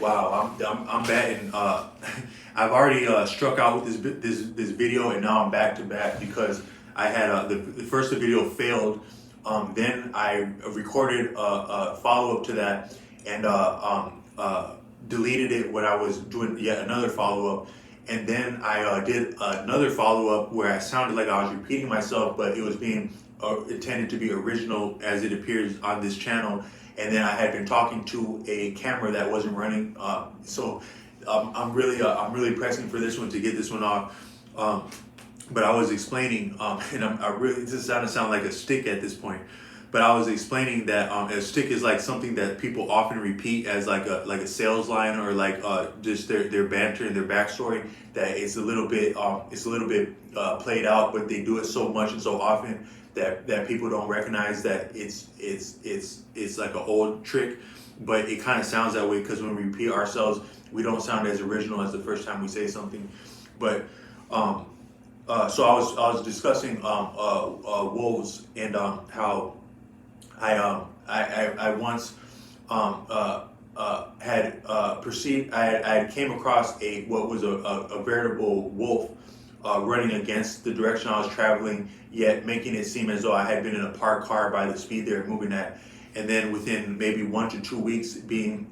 Wow, I'm batting. I've already struck out with this video, and now I'm back to back because I had the first video failed. Then I recorded a follow up to that, and deleted it when I was doing yet another follow up. And then I did another follow up where I sounded like I was repeating myself, but it was being intended to be original as it appears on this channel. And then I had been talking to a camera that wasn't running, I'm really pressing for this one to get this one off. But I was explaining, and I really, this sound like a stick at this point. But I was explaining that a stick is like something that people often repeat as like a sales line, or like just their banter and their backstory. That it's a little bit played out, but they do it so much and so often that people don't recognize that it's like an old trick. But it kind of sounds that way because when we repeat ourselves, we don't sound as original as the first time we say something. But so I was discussing wolves, and how I once had perceived I came across what was a veritable wolf running against the direction I was traveling, yet making it seem as though I had been in a parked car by the speed they were moving at. And then within maybe 1 to 2 weeks, being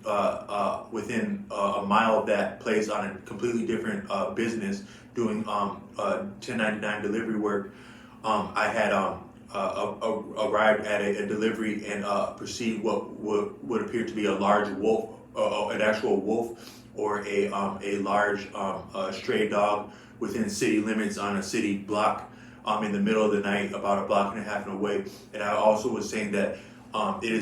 within a mile of that place on a completely different business, doing 1099 delivery work, I had arrived at a delivery and perceived what would appear to be a large wolf, an actual wolf, or a large stray dog within city limits on a city block in the middle of the night, about a block and a half away. And I also was saying that it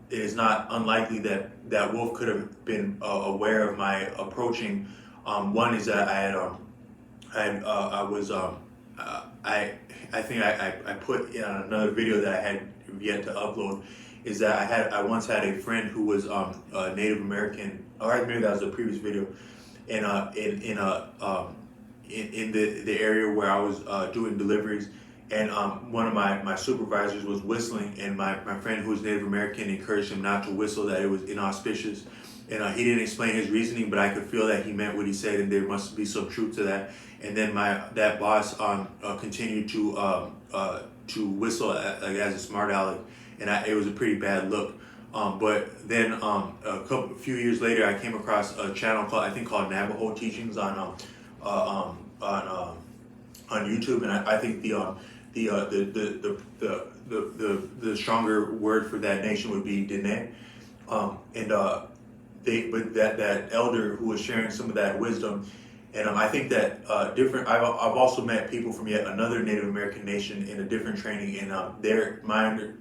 is not unlikely that wolf could have been aware of my approaching. One is that I think I put in another video that I had yet to upload, is that I once had a friend who was Native American, or maybe that was a previous video, and in the area where I was doing deliveries, and one of my supervisors was whistling, and my friend who was Native American encouraged him not to whistle, that it was inauspicious. And he didn't explain his reasoning, but I could feel that he meant what he said, and there must be some truth to that. And then that boss continued to whistle as a smart aleck, and it was a pretty bad look. But then a few years later, I came across a channel called Navajo Teachings on YouTube, and I think the stronger word for that nation would be Dene. But that elder who was sharing some of that wisdom, and I think that I've also met people from yet another Native American nation in a different training, and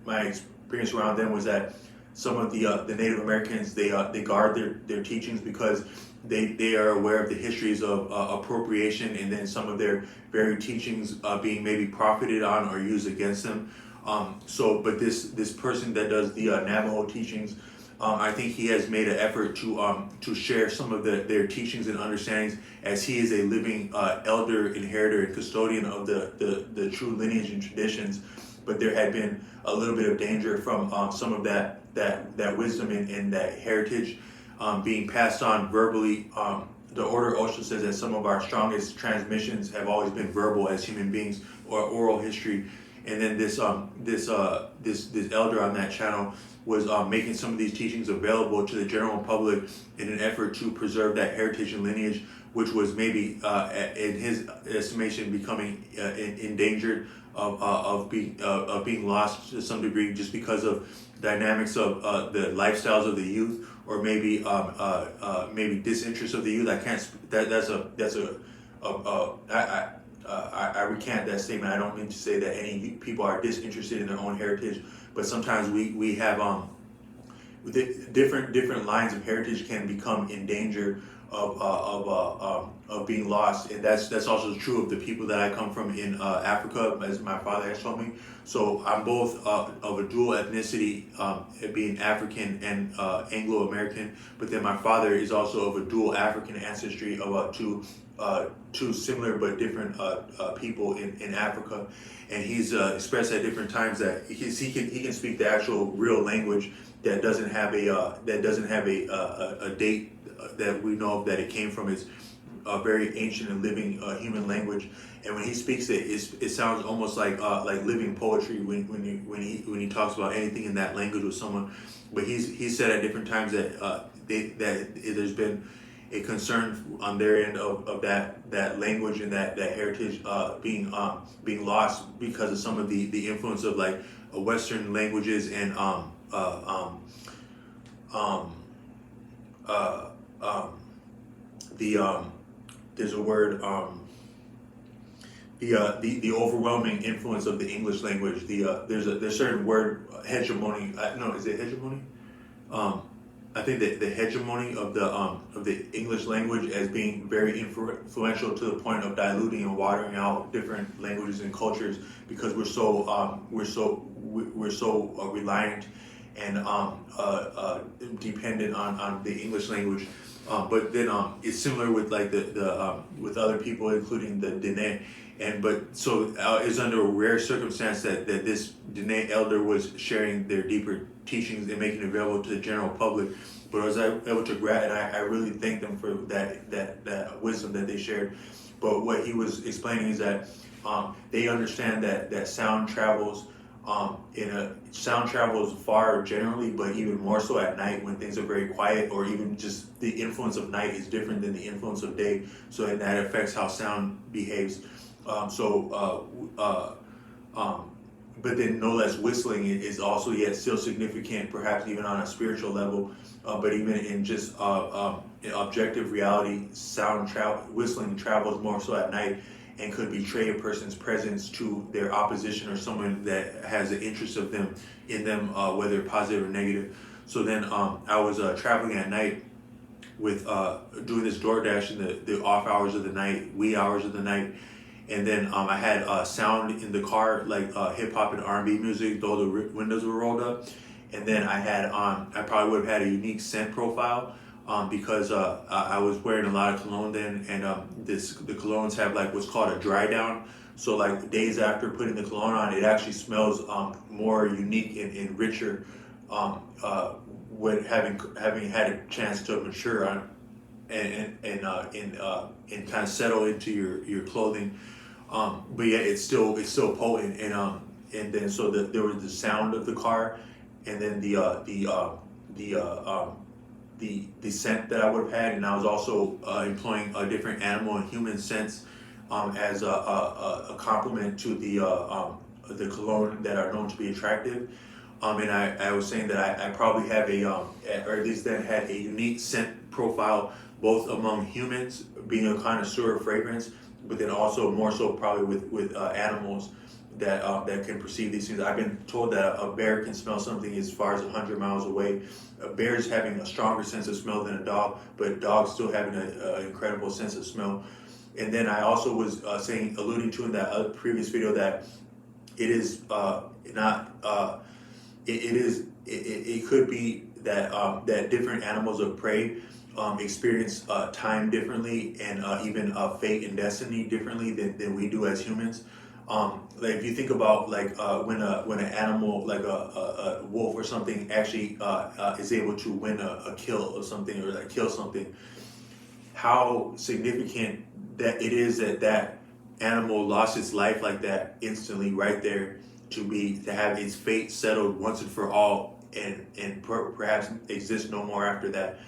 my experience around them was that some of the Native Americans, they guard their teachings because they are aware of the histories of appropriation, and then some of their very teachings being maybe profited on or used against them. But this person that does the Navajo teachings, I think he has made an effort to share some of their teachings and understandings, as he is a living elder, inheritor, and custodian of the true lineage and traditions. But there had been a little bit of danger from some of that wisdom and that heritage being passed on verbally. The Order Osho says that some of our strongest transmissions have always been verbal as human beings, or oral history. And then this elder on that channel was making some of these teachings available to the general public in an effort to preserve that heritage and lineage, which was maybe, in his estimation, becoming endangered of being lost to some degree, just because of dynamics of the lifestyles of the youth, or maybe disinterest of the youth. I recant that statement. I don't mean to say that any people are disinterested in their own heritage, but sometimes we have different lines of heritage can become in danger of being lost, and that's also true of the people that I come from in Africa, as my father has told me. So I'm both of a dual ethnicity, being African and Anglo-American, but then my father is also of a dual African ancestry of two two similar but different people in Africa, and he's expressed at different times that he can speak the actual real language that doesn't have a date that we know of that it came from. It's a very ancient and living human language, and when he speaks it, it sounds almost like living poetry when he talks about anything in that language with someone. But he's said at different times that there's been a concern on their end of that language and that heritage being lost because of some of the influence of like Western languages and there's a word the overwhelming influence of the English language. There's certain word hegemony. No, is it hegemony? I think that the hegemony of the English language as being very influential to the point of diluting and watering out different languages and cultures because we're so reliant and dependent on the English language. But then it's similar with like with other people, including the Dene. So it's under a rare circumstance that this Dene elder was sharing their deeper teachings and making it available to the general public. But I was able to grab, and I really thank them for that wisdom that they shared. But what he was explaining is that they understand that sound travels sound travels far generally, but even more so at night when things are very quiet, or even just the influence of night is different than the influence of day. So that affects how sound behaves. But then no less whistling is also yet still significant, perhaps even on a spiritual level. But even in just in objective reality, whistling travels more so at night and could betray a person's presence to their opposition or someone that has an interest of them in them, whether positive or negative. So then I was traveling at night with doing this DoorDash in the off hours of the night, wee hours of the night. And then I had sound in the car, like hip hop and R&B music, though the windows were rolled up. And then I had I probably would have had a unique scent profile because I was wearing a lot of cologne then, and the colognes have like what's called a dry down. So like days after putting the cologne on, it actually smells more unique and richer when having had a chance to mature on and kind of settle into your clothing. But yeah, it's still potent, and then so there was the sound of the car, and then the scent that I would have had, and I was also employing a different animal and human scents as a complement to the cologne that are known to be attractive. And I was saying that I probably have or at least then had a unique scent profile, both among humans, being a connoisseur of fragrance, but then also more so probably with animals that can perceive these things. I've been told that a bear can smell something as far as 100 miles away. A bear's having a stronger sense of smell than a dog, but dogs still having an incredible sense of smell. And then I also was alluding to in that other previous video that it is not. It could be that different animals of prey experience time differently and even fate and destiny differently than we do as humans. Like if you think about like when an animal like a wolf or something actually is able to win a kill of something or like kill something, how significant that it is that animal lost its life like that instantly right there to have its fate settled once and for all and perhaps exist no more after that.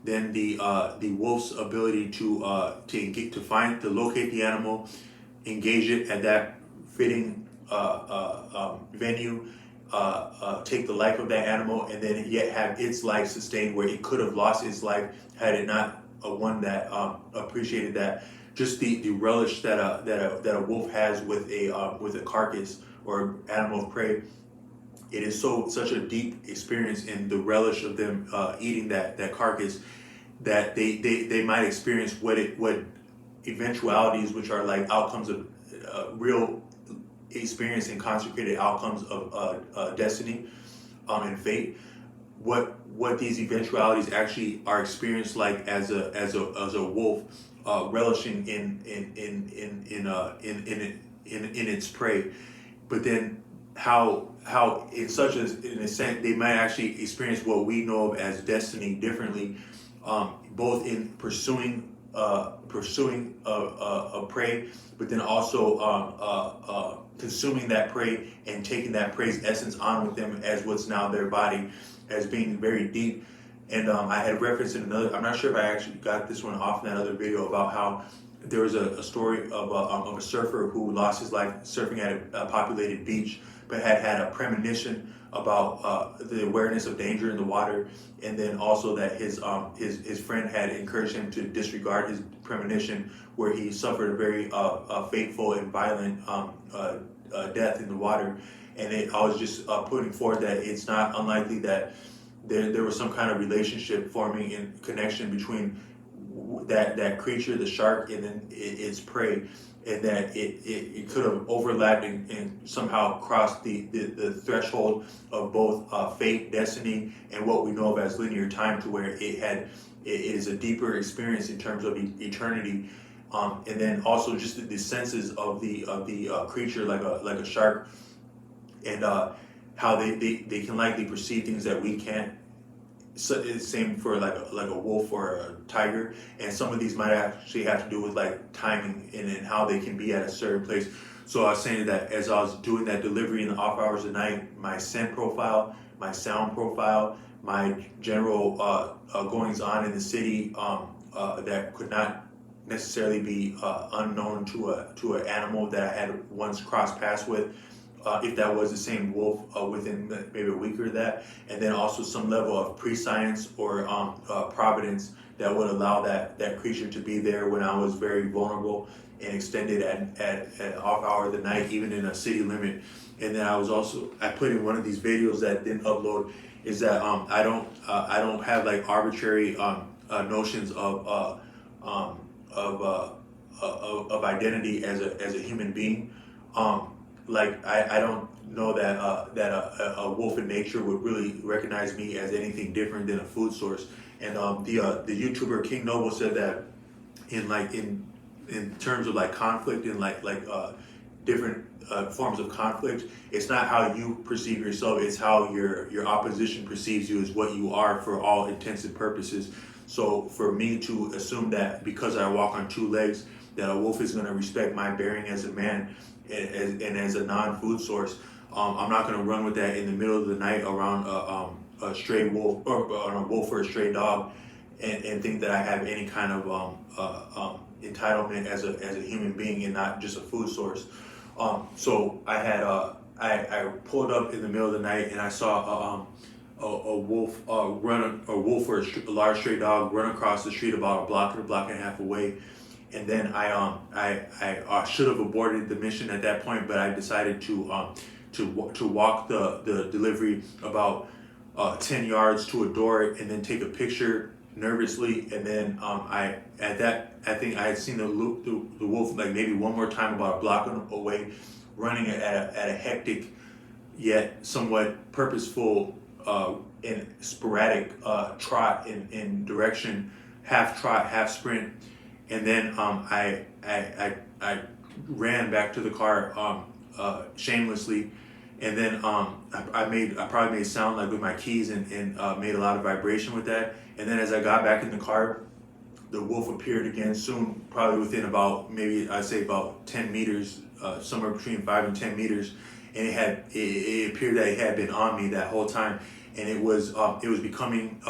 Then the wolf's ability to locate the animal, engage it at that fitting venue, take the life of that animal, and then yet have its life sustained where it could have lost its life had it not one that appreciated that. Just the relish that a wolf has with a carcass or animal of prey. It is such a deep experience in the relish of them eating that carcass that they might experience what eventualities, which are like outcomes of real experience and consecrated outcomes of destiny and fate. What these eventualities actually are experienced like as a wolf relishing in its prey. But then how in a sense they might actually experience what we know of as destiny differently, both in pursuing a prey, but then also consuming that prey and taking that prey's essence on with them as what's now their body, as being very deep. And I had referenced in another, I'm not sure if I actually got this one off in that other video, about how there was a story of a surfer who lost his life surfing at a populated beach, but had a premonition about the awareness of danger in the water, and then also that his friend had encouraged him to disregard his premonition, where he suffered a very fateful and violent death in the water. And I was just putting forward that it's not unlikely that there was some kind of relationship forming in connection between that creature, the shark, and then its prey, and that it could have overlapped and somehow crossed the threshold of both fate, destiny, and what we know of as linear time, to where it is a deeper experience in terms of eternity. And then also just the senses of the creature, like a shark, and how they can likely perceive things that we can't. So it's same for like a wolf or a tiger, and some of these might actually have to do with like timing and how they can be at a certain place. So I was saying that as I was doing that delivery in the off hours of the night, my scent profile, my sound profile, my general goings on in the city that could not necessarily be unknown to an animal that I had once crossed paths with, if that was the same wolf within maybe a week or that, and then also some level of prescience or providence that would allow that creature to be there when I was very vulnerable and extended at off hour of the night, even in a city limit. And then I put in one of these videos that didn't upload, is that I don't have like arbitrary notions of identity as a human being. Like I don't know that a wolf in nature would really recognize me as anything different than a food source. And the YouTuber King Noble said that in terms of like conflict and like different forms of conflict, it's not how you perceive yourself, it's how your opposition perceives you, is what you are for all intents and purposes. So for me to assume that because I walk on two legs, that a wolf is going to respect my bearing as a man and as a non-food source, I'm not going to run with that in the middle of the night around a stray wolf, or on a wolf or a stray dog, and think that I have any kind of entitlement as a human being and not just a food source. So I had I pulled up in the middle of the night and I saw a wolf or a large stray dog run across the street about a block and a half away. And then I should have aborted the mission at that point, but I decided to walk the delivery about 10 yards to a door and then take a picture nervously. And then I think I had seen the wolf like maybe one more time about a block away, running at a hectic yet somewhat purposeful and sporadic trot in direction, half trot, half sprint. And then I ran back to the car shamelessly, and then I probably made sound like with my keys and made a lot of vibration with that. And then as I got back in the car, the wolf appeared again soon, probably within about maybe I'd say about 10 meters, somewhere between 5 and 10 meters, and it appeared that it had been on me that whole time, and it was becoming.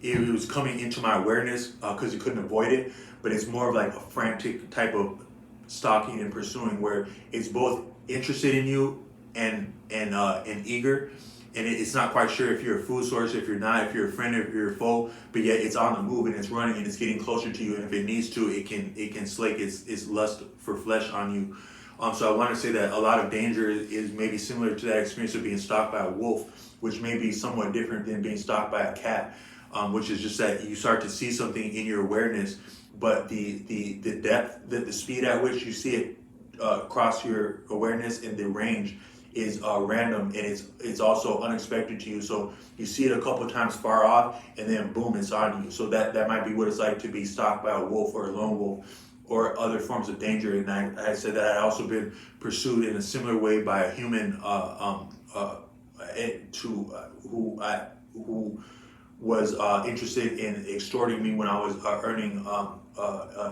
It was coming into my awareness because it couldn't avoid it, but it's more of like a frantic type of stalking and pursuing, where it's both interested in you and eager, and it's not quite sure if you're a food source, if you're not, if you're a friend, if you're a foe, but yet it's on the move and it's running and it's getting closer to you, and if it needs to, it can slake its lust for flesh on you. So I want to say that a lot of danger is maybe similar to that experience of being stalked by a wolf, which may be somewhat different than being stalked by a cat. Which is just that you start to see something in your awareness, but the depth, the speed at which you see it cross your awareness, and the range is random, and it's also unexpected to you. So you see it a couple of times far off, and then boom, it's on you. So that might be what it's like to be stalked by a wolf or a lone wolf or other forms of danger. And I said that I'd also been pursued in a similar way by a human who was interested in extorting me when I was earning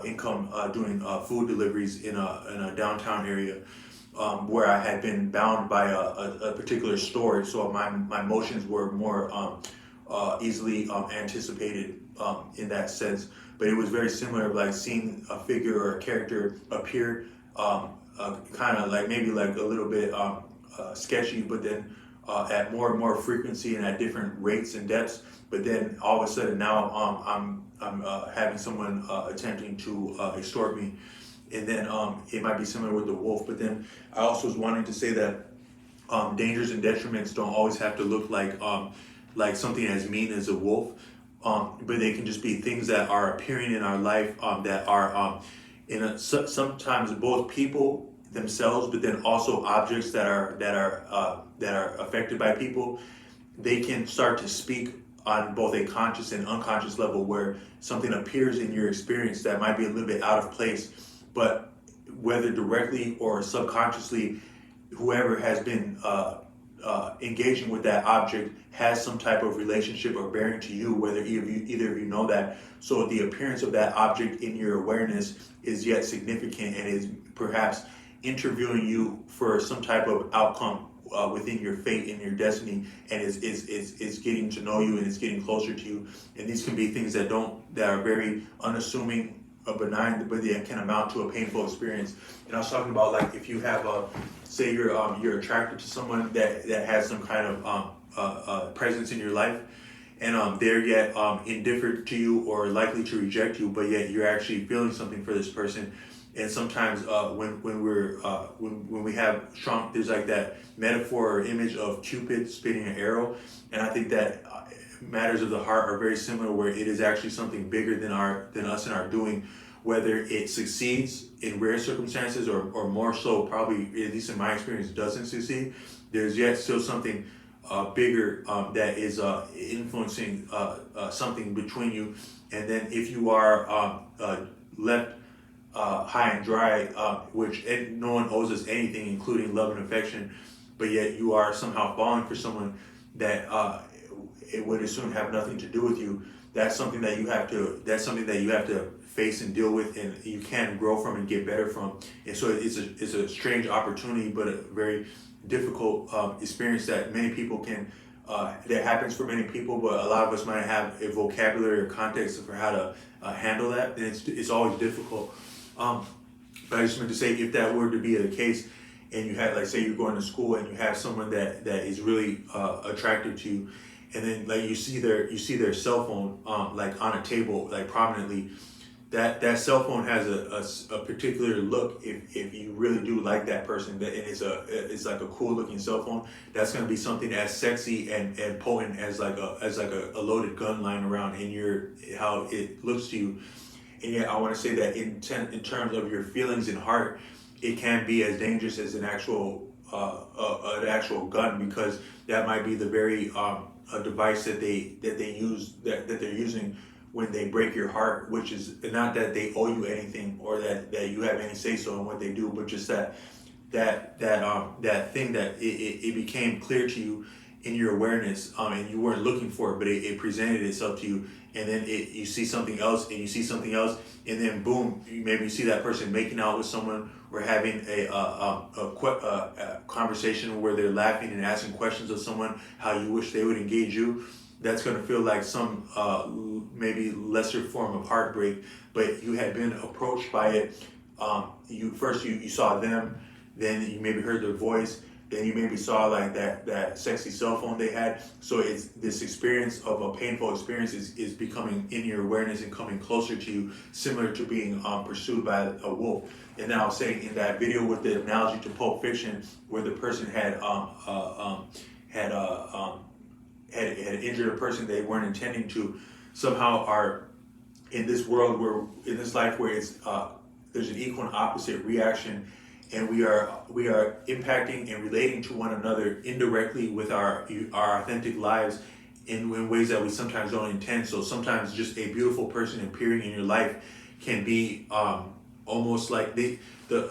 income doing food deliveries in a downtown area, where I had been bound by a particular store. So my emotions were more easily anticipated in that sense. But it was very similar, like seeing a figure or a character appear, kind of like maybe like a little bit sketchy, but then at more and more frequency and at different rates and depths. But then all of a sudden now I'm having someone attempting to extort me, and then it might be similar with the wolf. But then I also was wanting to say that dangers and detriments don't always have to look like something as mean as a wolf. But they can just be things that are appearing in our life that are sometimes both people themselves, but then also objects that are affected by people. They can start to speak on both a conscious and unconscious level, where something appears in your experience that might be a little bit out of place, but whether directly or subconsciously, whoever has been engaging with that object has some type of relationship or bearing to you, whether either of you know that. So the appearance of that object in your awareness is yet significant and is perhaps interviewing you for some type of outcome within your fate and your destiny, and is getting to know you and it's getting closer to you. And these can be things that are very unassuming, benign, but they can amount to a painful experience. And I was talking about, like, if you have say you're attracted to someone that has some kind of presence in your life, and they're yet indifferent to you or likely to reject you, but yet you're actually feeling something for this person. And sometimes when we have strong, there's like that metaphor or image of Cupid spitting an arrow, and I think that matters of the heart are very similar, where it is actually something bigger than us and our doing. Whether it succeeds in rare circumstances or more so, probably at least in my experience, doesn't succeed, there's yet still something bigger that is influencing something between you. And then if you are left high and dry, which no one owes us anything, including love and affection, but yet you are somehow falling for someone that it would as soon have nothing to do with you. That's something that you have to face and deal with, and you can grow from and get better from. And so it's a strange opportunity, but a very difficult experience that many people can. That happens for many people, but a lot of us might have a vocabulary or context for how to handle that, and it's always difficult. But I just meant to say, if that were to be the case, and you had, like, say you're going to school and you have someone that is really attractive to you, and then like you see their cell phone like on a table, like prominently, that cell phone has a particular look. If you really do like that person, and it's like a cool looking cell phone, that's going to be something as sexy and potent as like a loaded gun lying around in how it looks to you. And yet I want to say that in terms of your feelings and heart, it can be as dangerous as an actual gun, because that might be the very a device that they're using when they break your heart, which is not that they owe you anything or that you have any say so in what they do, but just that thing that it became clear to you in your awareness, and you weren't looking for it, but it presented itself to you, and then you see something else, and you see something else, and then boom, maybe you see that person making out with someone or having a conversation where they're laughing and asking questions of someone, how you wish they would engage you. That's going to feel like some maybe lesser form of heartbreak, but you had been approached by it. You saw them, then you maybe heard their voice, then you maybe saw like that sexy cell phone they had. So it's this experience of a painful experience is becoming in your awareness and coming closer to you, similar to being pursued by a wolf. And then I was saying in that video with the analogy to Pulp Fiction, where the person had injured a person they weren't intending to, somehow are in this world in this life where it's there's an equal and opposite reaction. and we are impacting and relating to one another indirectly with our authentic lives in ways that we sometimes don't intend. So sometimes just a beautiful person appearing in your life can be almost like the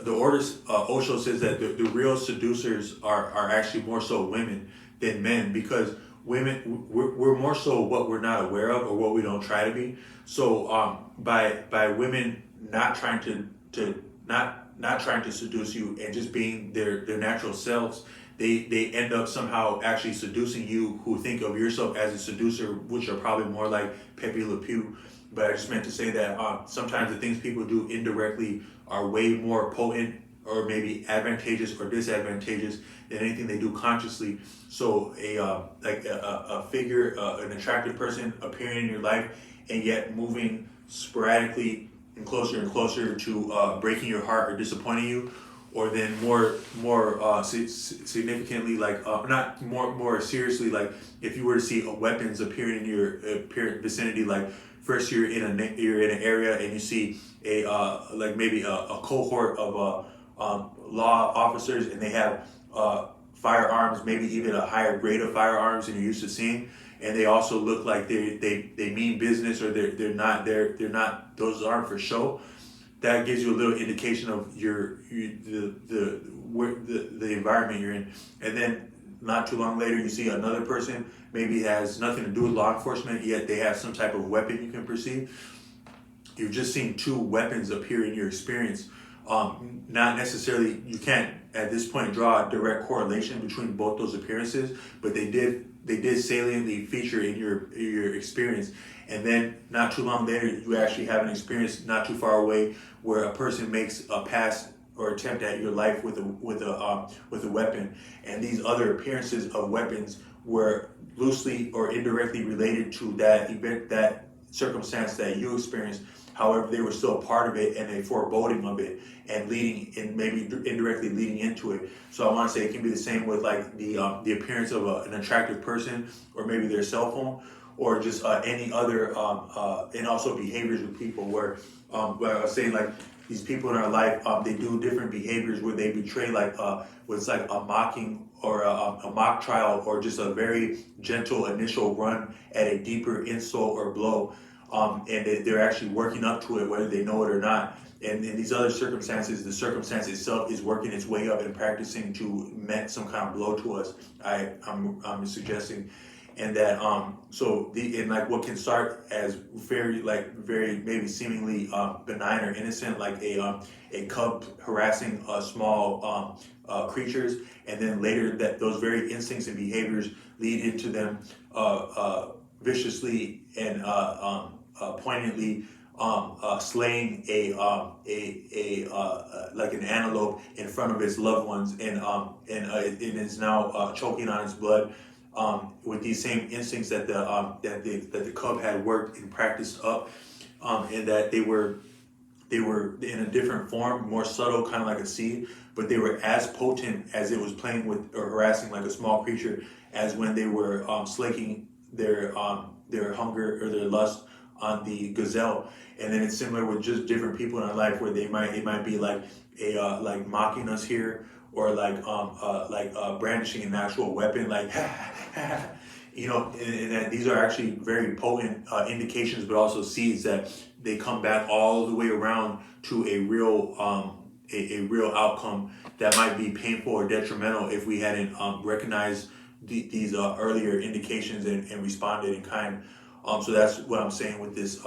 orders. Osho says that the real seducers are actually more so women than men, because women, we're more so what we're not aware of or what we don't try to be. So by women not trying to not trying to seduce you and just being their natural selves, they end up somehow actually seducing you, who think of yourself as a seducer, which are probably more like Pepe Le Pew. But I just meant to say that sometimes the things people do indirectly are way more potent, or maybe advantageous or disadvantageous, than anything they do consciously. So a figure, an attractive person appearing in your life, and yet moving sporadically and closer to breaking your heart or disappointing you, or then more significantly, like not more seriously, like if you were to see weapons appearing in your vicinity, like first you're in an area and you see a like maybe a cohort of law officers, and they have firearms, maybe even a higher grade of firearms than you're used to seeing, and they also look like they mean business, or they're not, those aren't for show. That gives you a little indication of the environment you're in. And then not too long later, you see another person, maybe has nothing to do with law enforcement, yet they have some type of weapon you can perceive. You've just seen two weapons appear in your experience. Not necessarily, you can't at this point draw a direct correlation between both those appearances, but they did saliently feature in your experience. And then not too long later, you actually have an experience not too far away where a person makes a pass or attempt at your life with a weapon, and these other appearances of weapons were loosely or indirectly related to that event, that circumstance that you experienced. However, they were still a part of it and a foreboding of it, and leading, and maybe indirectly leading into it. So I want to say it can be the same with like the appearance of an attractive person, or maybe their cell phone, or just any other, and also behaviors with people where I was saying, like, these people in our life, they do different behaviors where they betray, like what's like a mocking, or a mock trial, or just a very gentle initial run at a deeper insult or blow. And they're actually working up to it, whether they know it or not. And in these other circumstances, the circumstance itself is working its way up and practicing to met some kind of blow to us. I'm suggesting, and that and like what can start as very maybe seemingly benign or innocent, like a cub harassing small creatures, and then later that those very instincts and behaviors lead into them viciously and poignantly slaying like an antelope in front of its loved ones, and it is now choking on its blood, with these same instincts that the cub had worked and practiced up, and that they were in a different form, more subtle, kind of like a seed, but they were as potent as it was playing with or harassing like a small creature, as when they were slaking their hunger or their lust on the gazelle. And then it's similar with just different people in our life, where it might be like like mocking us here, or like brandishing an actual weapon, like and that these are actually very potent indications, but also seeds that they come back all the way around to a real real outcome that might be painful or detrimental if we hadn't recognized these earlier indications and responded in kind. So that's what I'm saying with this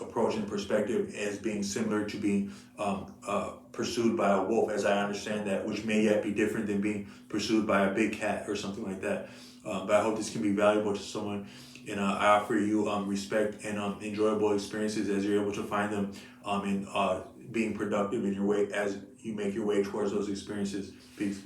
approach and perspective, as being similar to being pursued by a wolf, as I understand that, which may yet be different than being pursued by a big cat or something like that. But I hope this can be valuable to someone, and I offer you respect and enjoyable experiences as you're able to find them, and being productive in your way as you make your way towards those experiences. Peace.